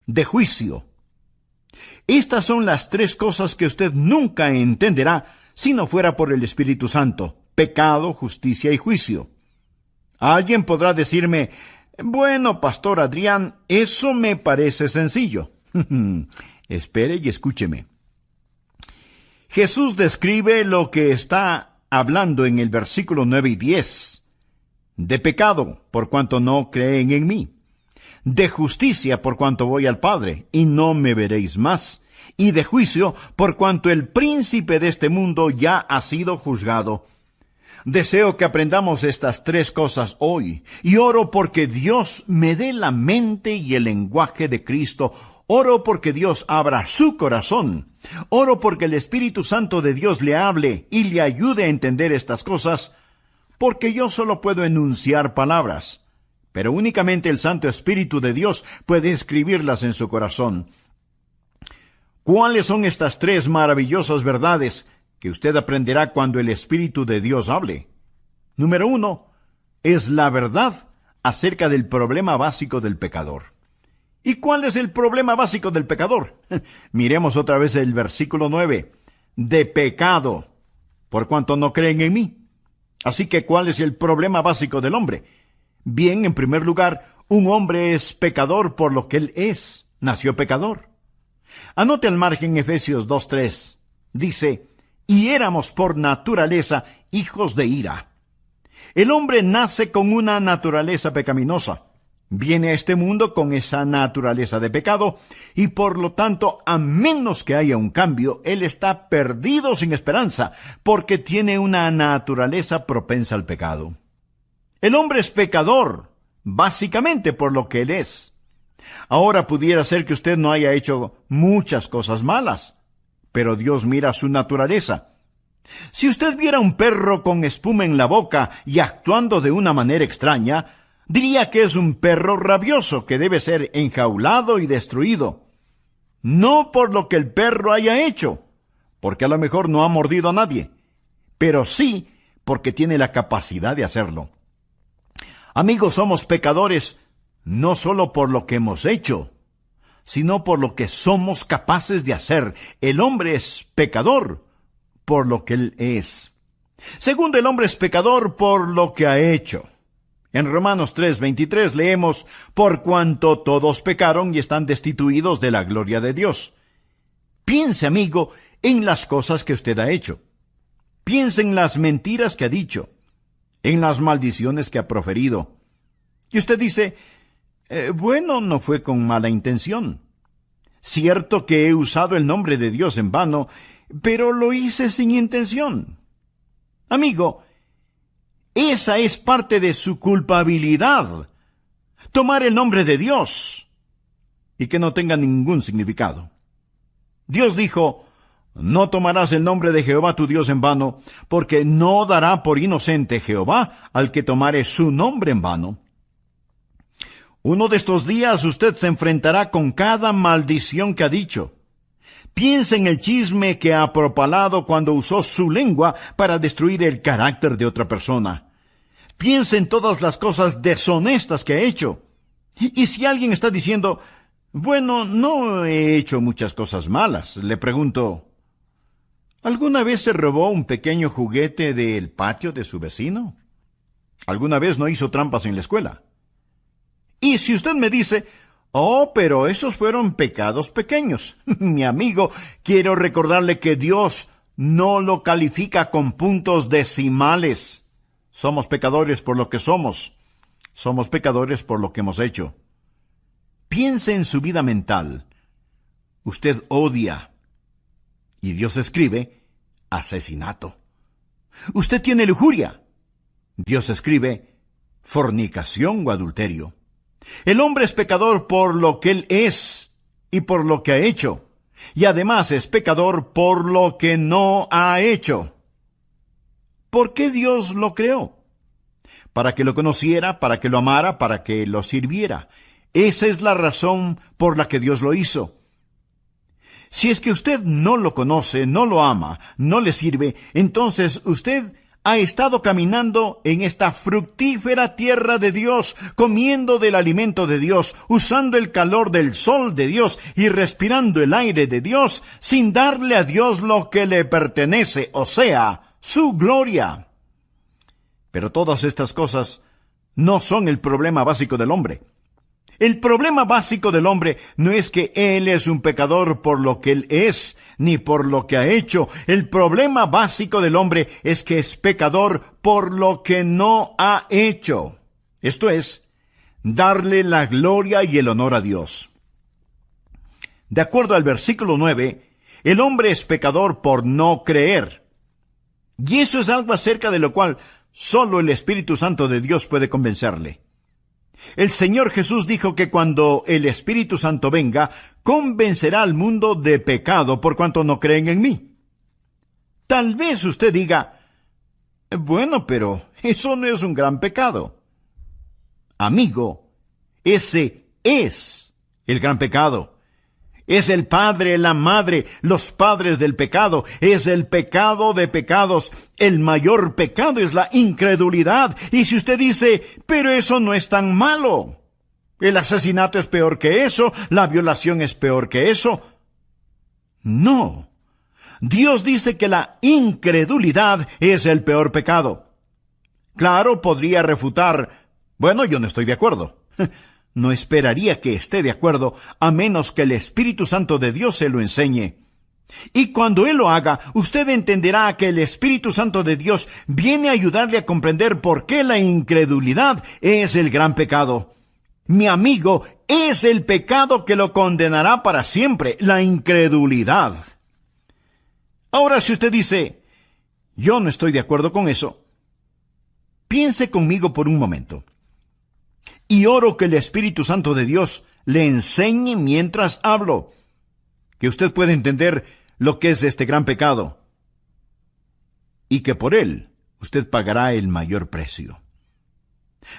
de juicio. Estas son las tres cosas que usted nunca entenderá si no fuera por el Espíritu Santo: pecado, justicia y juicio. Alguien podrá decirme: bueno, Pastor Adrián, eso me parece sencillo. Espere y escúcheme. Jesús describe lo que está hablando en el versículo 9 y 10. De pecado, por cuanto no creen en mí. De justicia, por cuanto voy al Padre, y no me veréis más. Y de juicio, por cuanto el príncipe de este mundo ya ha sido juzgado. Deseo que aprendamos estas tres cosas hoy, y oro porque Dios me dé la mente y el lenguaje de Cristo. Oro porque Dios abra su corazón. Oro porque el Espíritu Santo de Dios le hable y le ayude a entender estas cosas, porque yo solo puedo enunciar palabras, pero únicamente el Santo Espíritu de Dios puede escribirlas en su corazón. ¿Cuáles son estas tres maravillosas verdades que usted aprenderá cuando el Espíritu de Dios hable? Número 1, es la verdad acerca del problema básico del pecador. ¿Y cuál es el problema básico del pecador? Miremos otra vez el versículo 9. De pecado, por cuanto no creen en mí. Así que, ¿cuál es el problema básico del hombre? Bien, en primer lugar, un hombre es pecador por lo que él es. Nació pecador. Anote al margen Efesios 2:3. Dice: y éramos por naturaleza hijos de ira. El hombre nace con una naturaleza pecaminosa. Viene a este mundo con esa naturaleza de pecado, y por lo tanto, a menos que haya un cambio, él está perdido sin esperanza, porque tiene una naturaleza propensa al pecado. El hombre es pecador, básicamente por lo que él es. Ahora pudiera ser que usted no haya hecho muchas cosas malas, pero Dios mira su naturaleza. Si usted viera un perro con espuma en la boca y actuando de una manera extraña, diría que es un perro rabioso que debe ser enjaulado y destruido. No por lo que el perro haya hecho, porque a lo mejor no ha mordido a nadie, pero sí porque tiene la capacidad de hacerlo. Amigos, somos pecadores no solo por lo que hemos hecho, sino por lo que somos capaces de hacer. El hombre es pecador por lo que él es. Segundo, el hombre es pecador por lo que ha hecho. En Romanos 3:23 leemos: por cuanto todos pecaron y están destituidos de la gloria de Dios. Piense, amigo, en las cosas que usted ha hecho. Piense en las mentiras que ha dicho, en las maldiciones que ha proferido. Y usted dice: bueno, no fue con mala intención. Cierto que he usado el nombre de Dios en vano, pero lo hice sin intención. Amigo, esa es parte de su culpabilidad. Tomar el nombre de Dios y que no tenga ningún significado. Dios dijo: no tomarás el nombre de Jehová tu Dios en vano, porque no dará por inocente Jehová al que tomare su nombre en vano. Uno de estos días usted se enfrentará con cada maldición que ha dicho. Piense en el chisme que ha propalado cuando usó su lengua para destruir el carácter de otra persona. Piense en todas las cosas deshonestas que ha hecho. Y si alguien está diciendo: bueno, no he hecho muchas cosas malas, le pregunto: ¿alguna vez se robó un pequeño juguete del patio de su vecino? ¿Alguna vez no hizo trampas en la escuela? Y si usted me dice: oh, pero esos fueron pecados pequeños, mi amigo, quiero recordarle que Dios no lo califica con puntos decimales. Somos pecadores por lo que somos. Somos pecadores por lo que hemos hecho. Piense en su vida mental. Usted odia. Y Dios escribe: asesinato. Usted tiene lujuria. Dios escribe: fornicación o adulterio. El hombre es pecador por lo que él es y por lo que ha hecho. Y además es pecador por lo que no ha hecho. ¿Por qué Dios lo creó? Para que lo conociera, para que lo amara, para que lo sirviera. Esa es la razón por la que Dios lo hizo. Si es que usted no lo conoce, no lo ama, no le sirve, entonces usted ha estado caminando en esta fructífera tierra de Dios, comiendo del alimento de Dios, usando el calor del sol de Dios y respirando el aire de Dios, sin darle a Dios lo que le pertenece, o sea, su gloria. Pero todas estas cosas no son el problema básico del hombre. El problema básico del hombre no es que él es un pecador por lo que él es, ni por lo que ha hecho. El problema básico del hombre es que es pecador por lo que no ha hecho. Esto es, darle la gloria y el honor a Dios. De acuerdo al versículo 9, el hombre es pecador por no creer. Y eso es algo acerca de lo cual solo el Espíritu Santo de Dios puede convencerle. El Señor Jesús dijo que cuando el Espíritu Santo venga, convencerá al mundo de pecado por cuanto no creen en mí. Tal vez usted diga, bueno, pero eso no es un gran pecado. Amigo, ese es el gran pecado. Es el padre, la madre, los padres del pecado. Es el pecado de pecados. El mayor pecado es la incredulidad. Y si usted dice, pero eso no es tan malo. El asesinato es peor que eso. La violación es peor que eso. No. Dios dice que la incredulidad es el peor pecado. Claro, podría refutar, bueno, yo no estoy de acuerdo. No esperaría que esté de acuerdo, a menos que el Espíritu Santo de Dios se lo enseñe. Y cuando Él lo haga, usted entenderá que el Espíritu Santo de Dios viene a ayudarle a comprender por qué la incredulidad es el gran pecado. Mi amigo, es el pecado que lo condenará para siempre, la incredulidad. Ahora, si usted dice, yo no estoy de acuerdo con eso, piense conmigo por un momento. Y oro que el Espíritu Santo de Dios le enseñe mientras hablo, que usted pueda entender lo que es este gran pecado, y que por él usted pagará el mayor precio.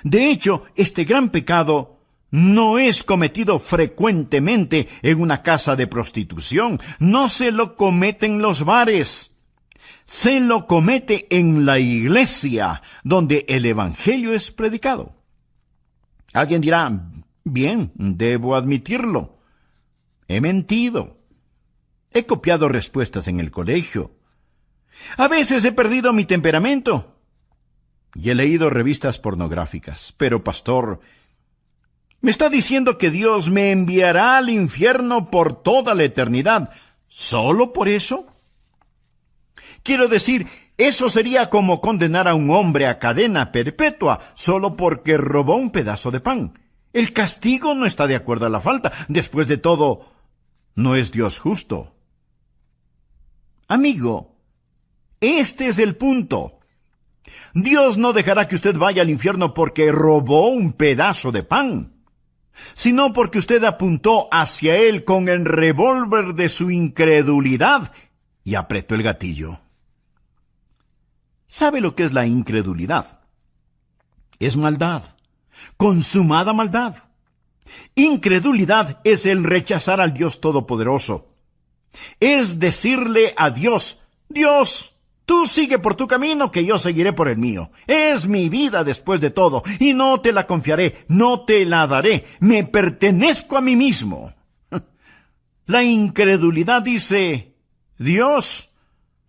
De hecho, este gran pecado no es cometido frecuentemente en una casa de prostitución, no se lo comete en los bares, se lo comete en la iglesia, donde el Evangelio es predicado. Alguien dirá, bien, debo admitirlo. He mentido. He copiado respuestas en el colegio. A veces he perdido mi temperamento. Y he leído revistas pornográficas. Pero, pastor, ¿me está diciendo que Dios me enviará al infierno por toda la eternidad solo por eso? Quiero decir, eso sería como condenar a un hombre a cadena perpetua solo porque robó un pedazo de pan. El castigo no está de acuerdo a la falta. Después de todo, no es Dios justo. Amigo, este es el punto. Dios no dejará que usted vaya al infierno porque robó un pedazo de pan, sino porque usted apuntó hacia él con el revólver de su incredulidad y apretó el gatillo. ¿Sabe lo que es la incredulidad? Es maldad, consumada maldad. Incredulidad es el rechazar al Dios Todopoderoso. Es decirle a Dios, Dios, tú sigue por tu camino, que yo seguiré por el mío. Es mi vida después de todo, y no te la confiaré, no te la daré. Me pertenezco a mí mismo. La incredulidad dice, Dios,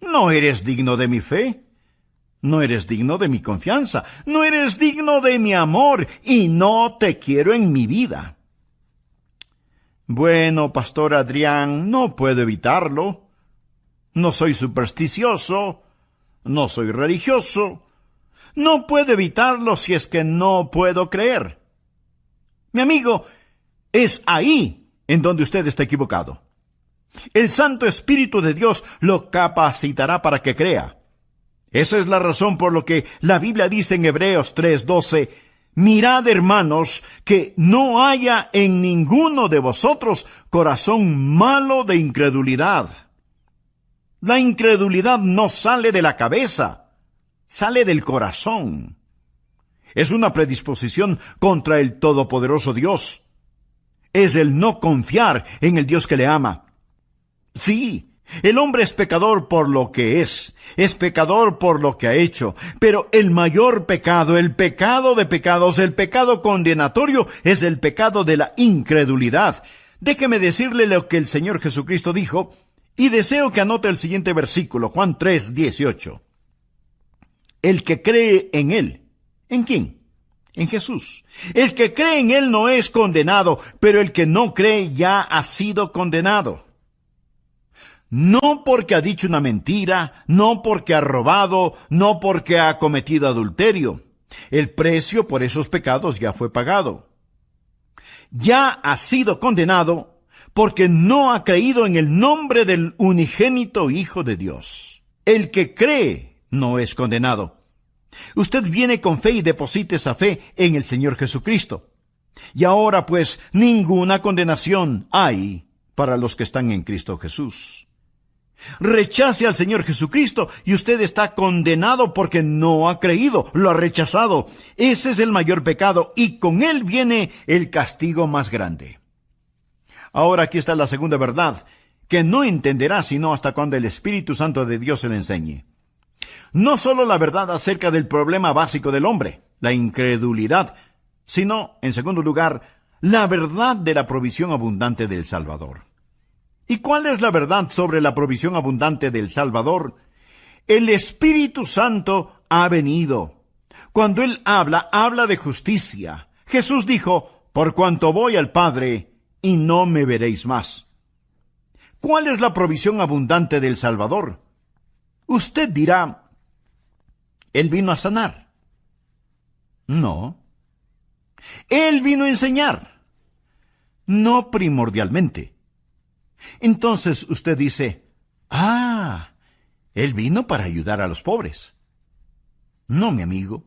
no eres digno de mi fe. No eres digno de mi confianza, no eres digno de mi amor, y no te quiero en mi vida. Bueno, Pastor Adrián, no puedo evitarlo. No soy supersticioso, no soy religioso. No puedo evitarlo si es que no puedo creer. Mi amigo, es ahí en donde usted está equivocado. El Santo Espíritu de Dios lo capacitará para que crea. Esa es la razón por lo que la Biblia dice en Hebreos 3:12, mirad, hermanos, que no haya en ninguno de vosotros corazón malo de incredulidad. La incredulidad no sale de la cabeza, sale del corazón. Es una predisposición contra el Todopoderoso Dios. Es el no confiar en el Dios que le ama. Sí, El hombre es pecador por lo que es pecador por lo que ha hecho, pero el mayor pecado, el pecado de pecados, el pecado condenatorio, es el pecado de la incredulidad. Déjeme decirle lo que el Señor Jesucristo dijo, y deseo que anote el siguiente versículo, Juan 3:18. El que cree en Él, ¿en quién? En Jesús. El que cree en Él no es condenado, pero el que no cree ya ha sido condenado. No porque ha dicho una mentira, no porque ha robado, no porque ha cometido adulterio. El precio por esos pecados ya fue pagado. Ya ha sido condenado porque no ha creído en el nombre del unigénito Hijo de Dios. El que cree no es condenado. Usted viene con fe y deposita esa fe en el Señor Jesucristo. Y ahora pues ninguna condenación hay para los que están en Cristo Jesús. Rechace al Señor Jesucristo y usted está condenado porque no ha creído, lo ha rechazado. Ese es el mayor pecado y con él viene el castigo más grande. Ahora aquí está la segunda verdad, que no entenderá sino hasta cuando el Espíritu Santo de Dios se le enseñe. No solo la verdad acerca del problema básico del hombre, la incredulidad, sino, en segundo lugar, la verdad de la provisión abundante del Salvador. ¿Y cuál es la verdad sobre la provisión abundante del Salvador? El Espíritu Santo ha venido. Cuando Él habla de justicia. Jesús dijo, por cuanto voy al Padre, y no me veréis más. ¿Cuál es la provisión abundante del Salvador? Usted dirá, Él vino a sanar. No. Él vino a enseñar. No primordialmente. Entonces usted dice, Él vino para ayudar a los pobres. No, mi amigo.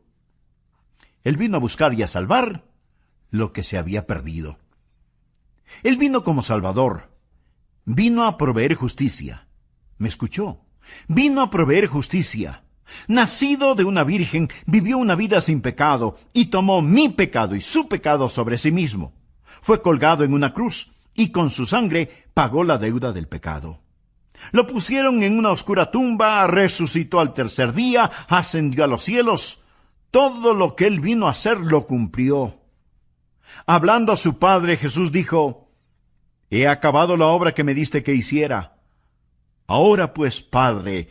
Él vino a buscar y a salvar lo que se había perdido. Él vino como Salvador. Vino a proveer justicia. ¿Me escuchó? Vino a proveer justicia. Nacido de una virgen, vivió una vida sin pecado y tomó mi pecado y su pecado sobre sí mismo. Fue colgado en una cruz y con su sangre pagó la deuda del pecado. Lo pusieron en una oscura tumba, resucitó al tercer día, ascendió a los cielos. Todo lo que él vino a hacer lo cumplió. Hablando a su Padre, Jesús dijo, he acabado la obra que me diste que hiciera. Ahora pues, Padre,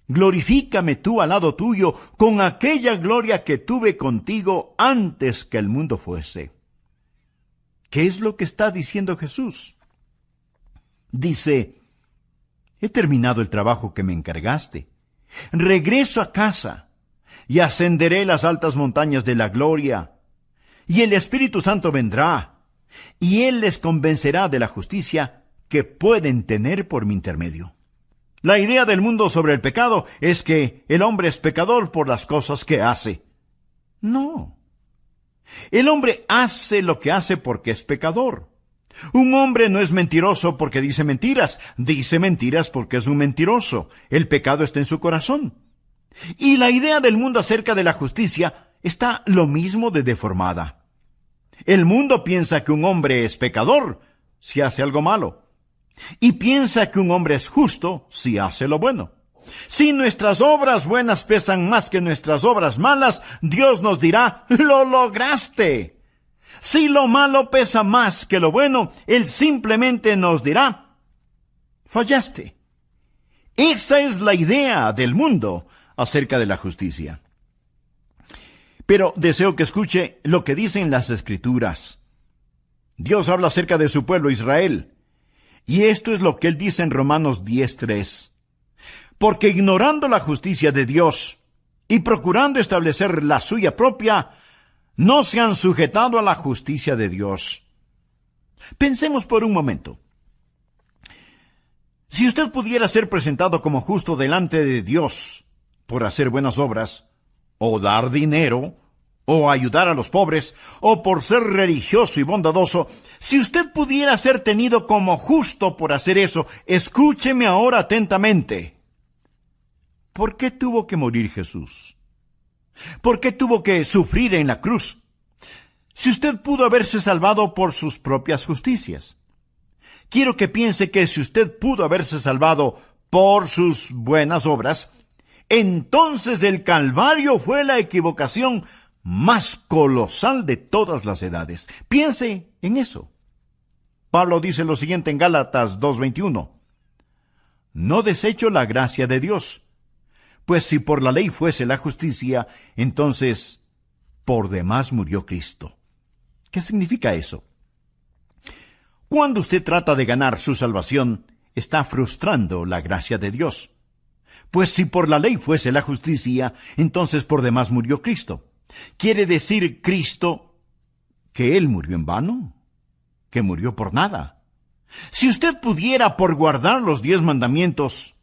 glorifícame tú al lado tuyo con aquella gloria que tuve contigo antes que el mundo fuese. ¿Qué es lo que está diciendo Jesús? Dice, he terminado el trabajo que me encargaste. Regreso a casa y ascenderé las altas montañas de la gloria. Y el Espíritu Santo vendrá, y Él les convencerá de la justicia que pueden tener por mi intermedio. La idea del mundo sobre el pecado es que el hombre es pecador por las cosas que hace. No. El hombre hace lo que hace porque es pecador. Un hombre no es mentiroso porque dice mentiras porque es un mentiroso. El pecado está en su corazón. Y la idea del mundo acerca de la justicia está lo mismo de deformada. El mundo piensa que un hombre es pecador si hace algo malo, y piensa que un hombre es justo si hace lo bueno. Si nuestras obras buenas pesan más que nuestras obras malas, Dios nos dirá, ¡lo lograste! Si lo malo pesa más que lo bueno, Él simplemente nos dirá, fallaste. Esa es la idea del mundo acerca de la justicia. Pero deseo que escuche lo que dicen las Escrituras. Dios habla acerca de su pueblo Israel, y esto es lo que Él dice en Romanos 10:3. Porque ignorando la justicia de Dios y procurando establecer la suya propia, no se han sujetado a la justicia de Dios. Pensemos por un momento. Si usted pudiera ser presentado como justo delante de Dios por hacer buenas obras, o dar dinero, o ayudar a los pobres, o por ser religioso y bondadoso, si usted pudiera ser tenido como justo por hacer eso, escúcheme ahora atentamente. ¿Por qué tuvo que morir Jesús? ¿Por qué tuvo que sufrir en la cruz? Si usted pudo haberse salvado por sus propias justicias. Quiero que piense que si usted pudo haberse salvado por sus buenas obras, entonces el Calvario fue la equivocación más colosal de todas las edades. Piense en eso. Pablo dice lo siguiente en Gálatas 2:21. No desecho la gracia de Dios, pues si por la ley fuese la justicia, entonces por demás murió Cristo. ¿Qué significa eso? Cuando usted trata de ganar su salvación, está frustrando la gracia de Dios. Pues si por la ley fuese la justicia, entonces por demás murió Cristo. ¿Quiere decir Cristo que Él murió en vano? ¿Que murió por nada? Si usted pudiera por guardar los 10 mandamientos,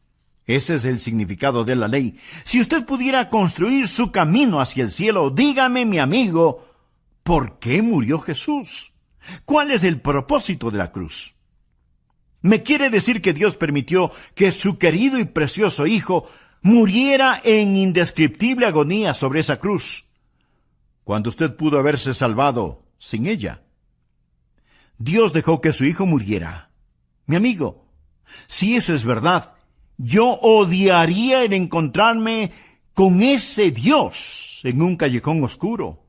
ese es el significado de la ley, si usted pudiera construir su camino hacia el cielo, dígame, mi amigo, ¿por qué murió Jesús? ¿Cuál es el propósito de la cruz? ¿Me quiere decir que Dios permitió que su querido y precioso Hijo muriera en indescriptible agonía sobre esa cruz, cuando usted pudo haberse salvado sin ella? Dios dejó que su Hijo muriera. Mi amigo, si eso es verdad, yo odiaría el encontrarme con ese Dios en un callejón oscuro.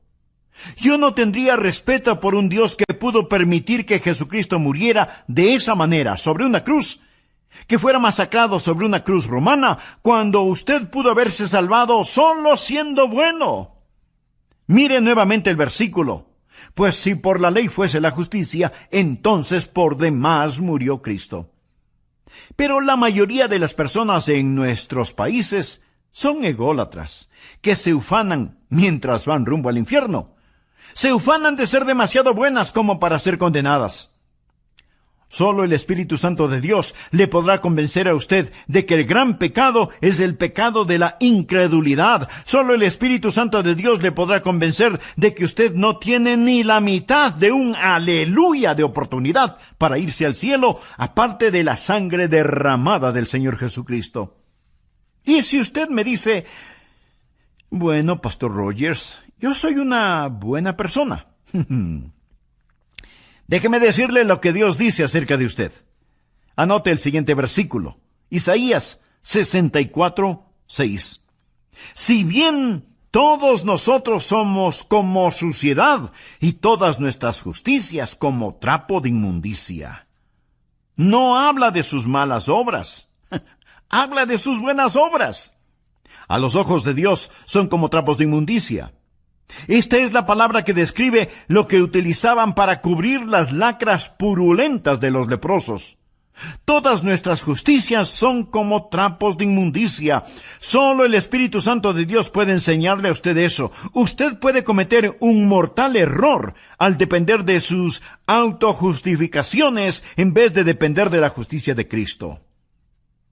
Yo no tendría respeto por un Dios que pudo permitir que Jesucristo muriera de esa manera, sobre una cruz, que fuera masacrado sobre una cruz romana, cuando usted pudo haberse salvado solo siendo bueno. Mire nuevamente el versículo. Pues si por la ley fuese la justicia, entonces por demás murió Cristo. Pero la mayoría de las personas en nuestros países son ególatras, que se ufanan mientras van rumbo al infierno. Se ufanan de ser demasiado buenas como para ser condenadas. Solo el Espíritu Santo de Dios le podrá convencer a usted de que el gran pecado es el pecado de la incredulidad. Solo el Espíritu Santo de Dios le podrá convencer de que usted no tiene ni la mitad de un aleluya de oportunidad para irse al cielo, aparte de la sangre derramada del Señor Jesucristo. Y si usted me dice, bueno, Pastor Rogers, yo soy una buena persona. Déjeme decirle lo que Dios dice acerca de usted. Anote el siguiente versículo. Isaías 64:6. Si bien todos nosotros somos como suciedad y todas nuestras justicias como trapo de inmundicia. No habla de sus malas obras. Habla de sus buenas obras. A los ojos de Dios son como trapos de inmundicia. Esta es la palabra que describe lo que utilizaban para cubrir las lacras purulentas de los leprosos. Todas nuestras justicias son como trapos de inmundicia. Solo el Espíritu Santo de Dios puede enseñarle a usted eso. Usted puede cometer un mortal error al depender de sus autojustificaciones en vez de depender de la justicia de Cristo.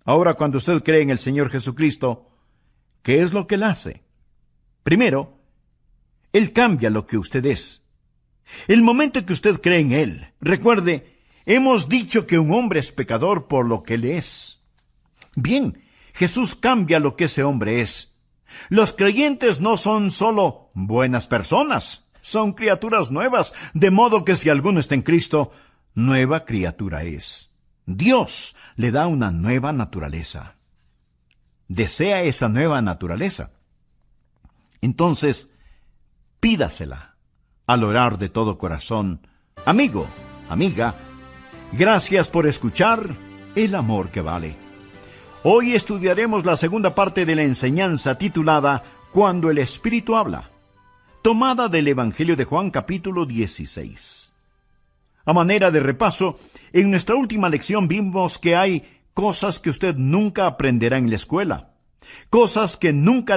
Ahora, cuando usted cree en el Señor Jesucristo, ¿qué es lo que Él hace? Primero, Él cambia lo que usted es. El momento que usted cree en Él, recuerde, hemos dicho que un hombre es pecador por lo que Él es. Bien, Jesús cambia lo que ese hombre es. Los creyentes no son solo buenas personas, son criaturas nuevas, de modo que si alguno está en Cristo, nueva criatura es. Dios le da una nueva naturaleza. ¿Desea esa nueva naturaleza? Entonces, pídasela al orar de todo corazón. Amigo, amiga, gracias por escuchar El Amor que Vale. Hoy estudiaremos la segunda parte de la enseñanza titulada Cuando el Espíritu habla, tomada del Evangelio de Juan capítulo 16. A manera de repaso, en nuestra última lección vimos que hay cosas que usted nunca aprenderá en la escuela, cosas que nunca...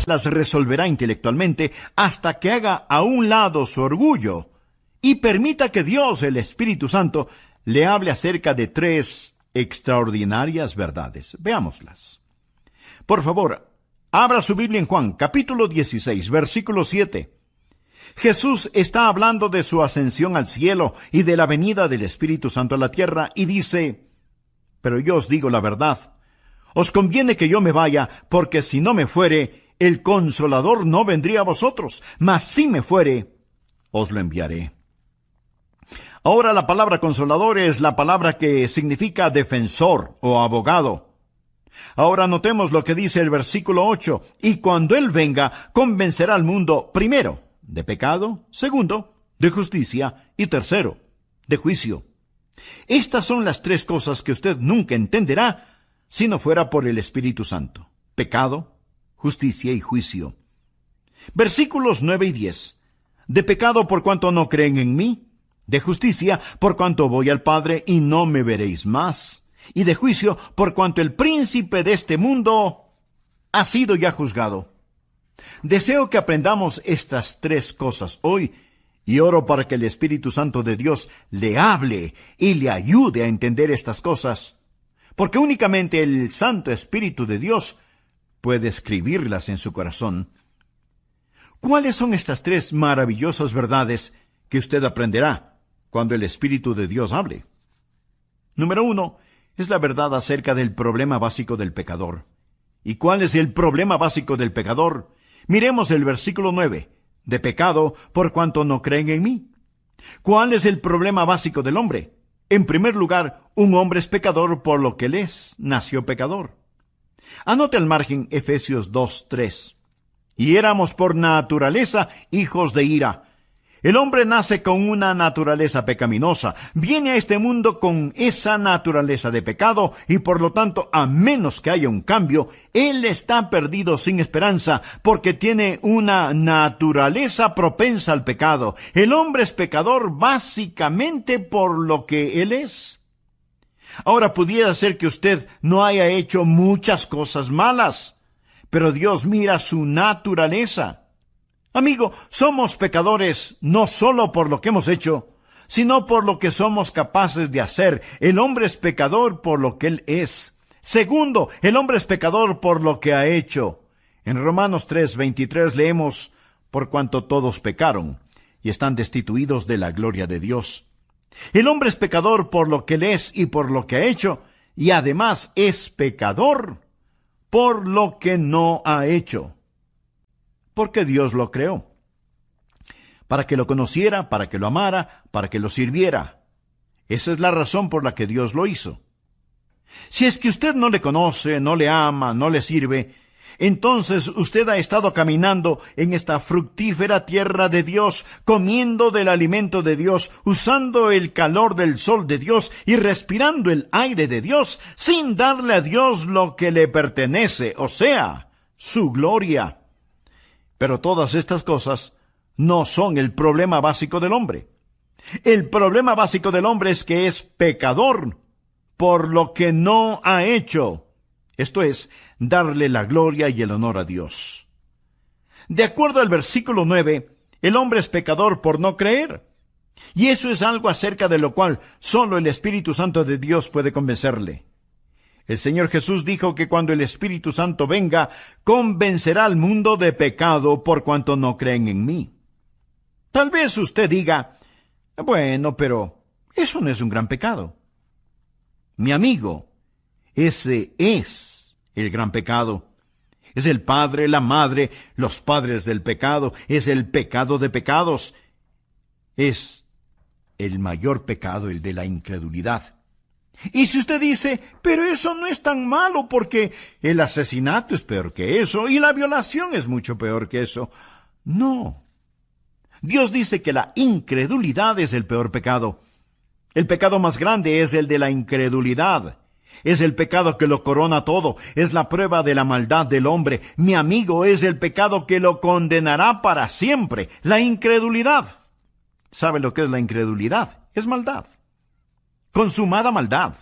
las resolverá intelectualmente hasta que haga a un lado su orgullo y permita que Dios, el Espíritu Santo, le hable acerca de 3 extraordinarias verdades. Veámoslas. Por favor, abra su Biblia en Juan, capítulo 16, versículo 7. Jesús está hablando de su ascensión al cielo y de la venida del Espíritu Santo a la tierra y dice: pero yo os digo la verdad, os conviene que yo me vaya, porque si no me fuere, el Consolador no vendría a vosotros, mas si me fuere, os lo enviaré. Ahora la palabra consolador es la palabra que significa defensor o abogado. Ahora notemos lo que dice el versículo 8. Y cuando Él venga, convencerá al mundo, primero, de pecado, segundo, de justicia y tercero, de juicio. Estas son las 3 cosas que usted nunca entenderá si no fuera por el Espíritu Santo: pecado, justicia y juicio. Versículos 9 y 10. De pecado por cuanto no creen en mí, de justicia por cuanto voy al Padre y no me veréis más, y de juicio por cuanto el príncipe de este mundo ha sido ya juzgado. Deseo que aprendamos estas 3 cosas hoy, y oro para que el Espíritu Santo de Dios le hable y le ayude a entender estas cosas, porque únicamente el Santo Espíritu de Dios puede escribirlas en su corazón. ¿Cuáles son estas 3 maravillosas verdades que usted aprenderá cuando el Espíritu de Dios hable? Número 1, es la verdad acerca del problema básico del pecador. ¿Y cuál es el problema básico del pecador? Miremos el versículo 9. De pecado por cuanto no creen en mí. ¿Cuál es el problema básico del hombre? En primer lugar, un hombre es pecador por lo que él es, nació pecador. Anote al margen Efesios 2:3. Y éramos por naturaleza hijos de ira. El hombre nace con una naturaleza pecaminosa, viene a este mundo con esa naturaleza de pecado y por lo tanto, a menos que haya un cambio, él está perdido sin esperanza porque tiene una naturaleza propensa al pecado. El hombre es pecador básicamente por lo que él es. Ahora pudiera ser que usted no haya hecho muchas cosas malas, pero Dios mira su naturaleza. Amigo, somos pecadores no solo por lo que hemos hecho, sino por lo que somos capaces de hacer. El hombre es pecador por lo que él es. Segundo, el hombre es pecador por lo que ha hecho. En Romanos 3:23 leemos: por cuanto todos pecaron y están destituidos de la gloria de Dios. El hombre es pecador por lo que él es y por lo que ha hecho, y además es pecador por lo que no ha hecho. Porque Dios lo creó. Para que lo conociera, para que lo amara, para que lo sirviera. Esa es la razón por la que Dios lo hizo. Si es que usted no le conoce, no le ama, no le sirve, entonces usted ha estado caminando en esta fructífera tierra de Dios, comiendo del alimento de Dios, usando el calor del sol de Dios y respirando el aire de Dios, sin darle a Dios lo que le pertenece, o sea, su gloria. Pero todas estas cosas no son el problema básico del hombre. El problema básico del hombre es que es pecador por lo que no ha hecho. Esto es, darle la gloria y el honor a Dios. De acuerdo al versículo 9, el hombre es pecador por no creer. Y eso es algo acerca de lo cual solo el Espíritu Santo de Dios puede convencerle. El Señor Jesús dijo que cuando el Espíritu Santo venga, convencerá al mundo de pecado por cuanto no creen en mí. Tal vez usted diga: bueno, pero eso no es un gran pecado. Mi amigo, ese es el gran pecado. Es el padre, la madre, los padres del pecado. Es el pecado de pecados. Es el mayor pecado, el de la incredulidad. Y si usted dice: pero eso no es tan malo porque el asesinato es peor que eso y la violación es mucho peor que eso. No. Dios dice que la incredulidad es el peor pecado. El pecado más grande es el de la incredulidad. Es el pecado que lo corona todo. Es la prueba de la maldad del hombre. Mi amigo, es el pecado que lo condenará para siempre. La incredulidad. ¿Sabe lo que es la incredulidad? Es maldad. Consumada maldad.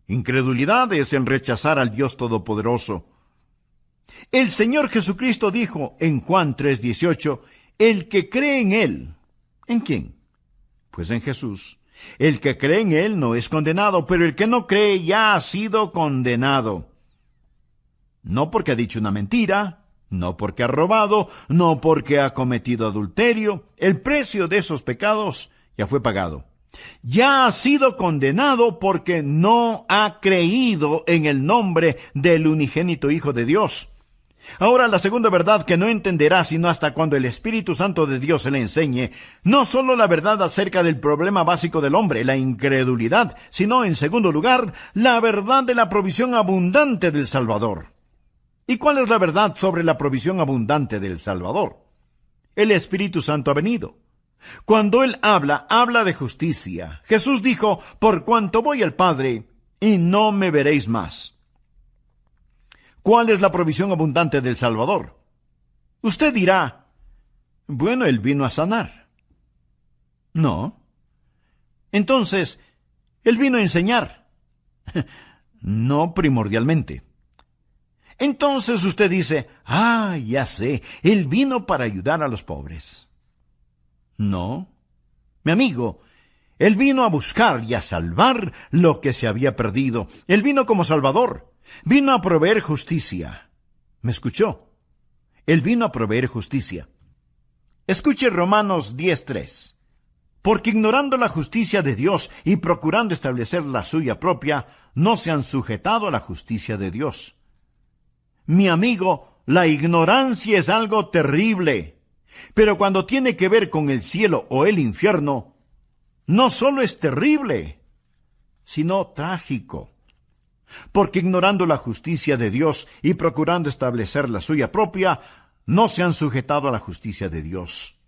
Incredulidad es el rechazar al Dios Todopoderoso. El Señor Jesucristo dijo en Juan 3:18, el que cree en Él. ¿En quién? Pues en Jesús. El que cree en Él no es condenado, pero el que no cree ya ha sido condenado. No porque ha dicho una mentira, no porque ha robado, no porque ha cometido adulterio. El precio de esos pecados ya fue pagado. Ya ha sido condenado porque no ha creído en el nombre del unigénito Hijo de Dios. Ahora, la segunda verdad que no entenderá sino hasta cuando el Espíritu Santo de Dios se le enseñe, no solo la verdad acerca del problema básico del hombre, la incredulidad, sino, en segundo lugar, la verdad de la provisión abundante del Salvador. ¿Y cuál es la verdad sobre la provisión abundante del Salvador? El Espíritu Santo ha venido. Cuando Él habla de justicia. Jesús dijo, por cuanto voy al Padre, y no me veréis más. ¿Cuál es la provisión abundante del Salvador? Usted dirá, bueno, Él vino a sanar. No. Entonces, Él vino a enseñar. No primordialmente. Entonces usted dice, ya sé, Él vino para ayudar a los pobres. No. Mi amigo, Él vino a buscar y a salvar lo que se había perdido. Él vino como Salvador. Vino a proveer justicia. ¿Me escuchó? Él vino a proveer justicia. Escuche Romanos 10:3. Porque ignorando la justicia de Dios y procurando establecer la suya propia, no se han sujetado a la justicia de Dios. Mi amigo, la ignorancia es algo terrible. Pero cuando tiene que ver con el cielo o el infierno, no solo es terrible, sino trágico. Porque ignorando la justicia de Dios y procurando establecer la suya propia, no se han sujetado a la justicia de Dios.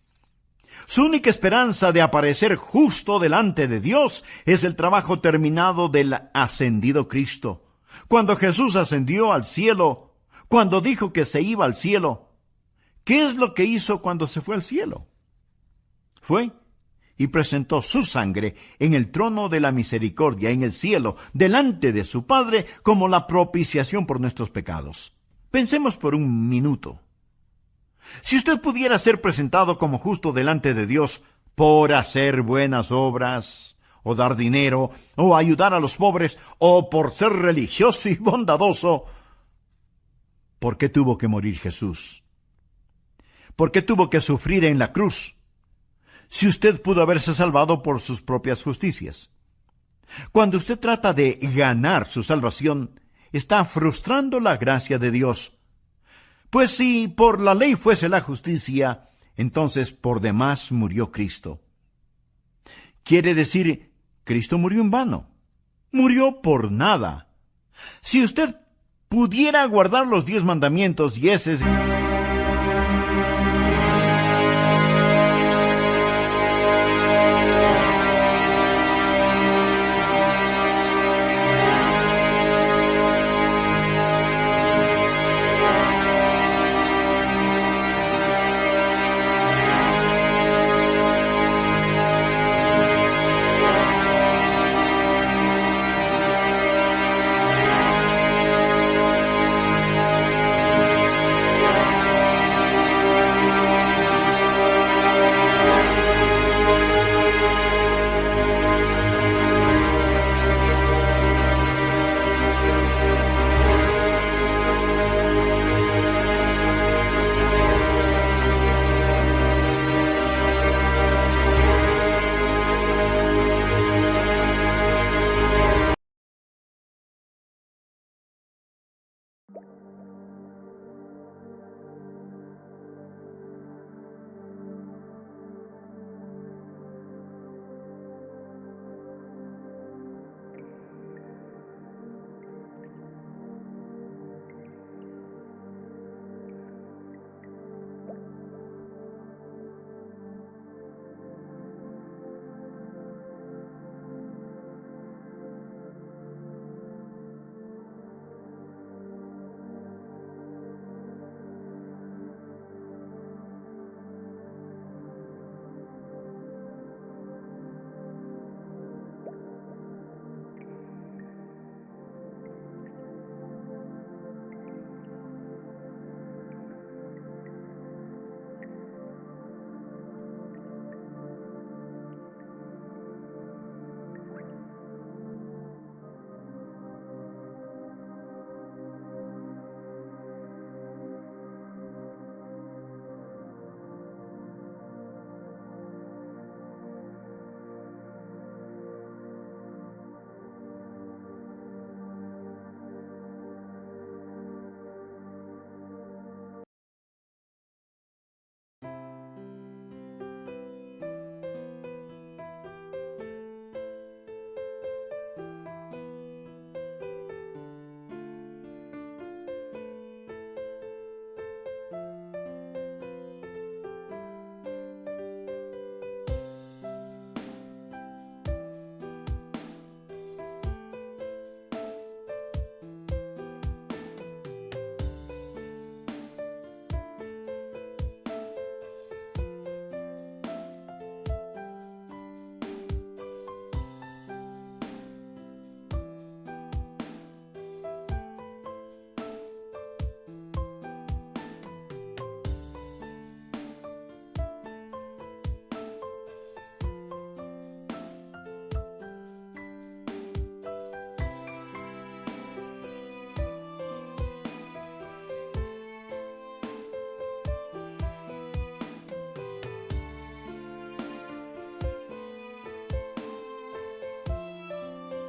Su única esperanza de aparecer justo delante de Dios es el trabajo terminado del ascendido Cristo. Cuando Jesús ascendió al cielo, cuando dijo que se iba al cielo, ¿qué es lo que hizo cuando se fue al cielo? Fue y presentó su sangre en el trono de la misericordia en el cielo, delante de su Padre, como la propiciación por nuestros pecados. Pensemos por un minuto. Si usted pudiera ser presentado como justo delante de Dios por hacer buenas obras, o dar dinero, o ayudar a los pobres, o por ser religioso y bondadoso, ¿por qué tuvo que morir Jesús? ¿Por qué tuvo que sufrir en la cruz? Si usted pudo haberse salvado por sus propias justicias. Cuando usted trata de ganar su salvación, está frustrando la gracia de Dios. Pues si por la ley fuese la justicia, entonces por demás murió Cristo. Quiere decir, Cristo murió en vano. Murió por nada. Si usted pudiera guardar los 10 mandamientos y ese es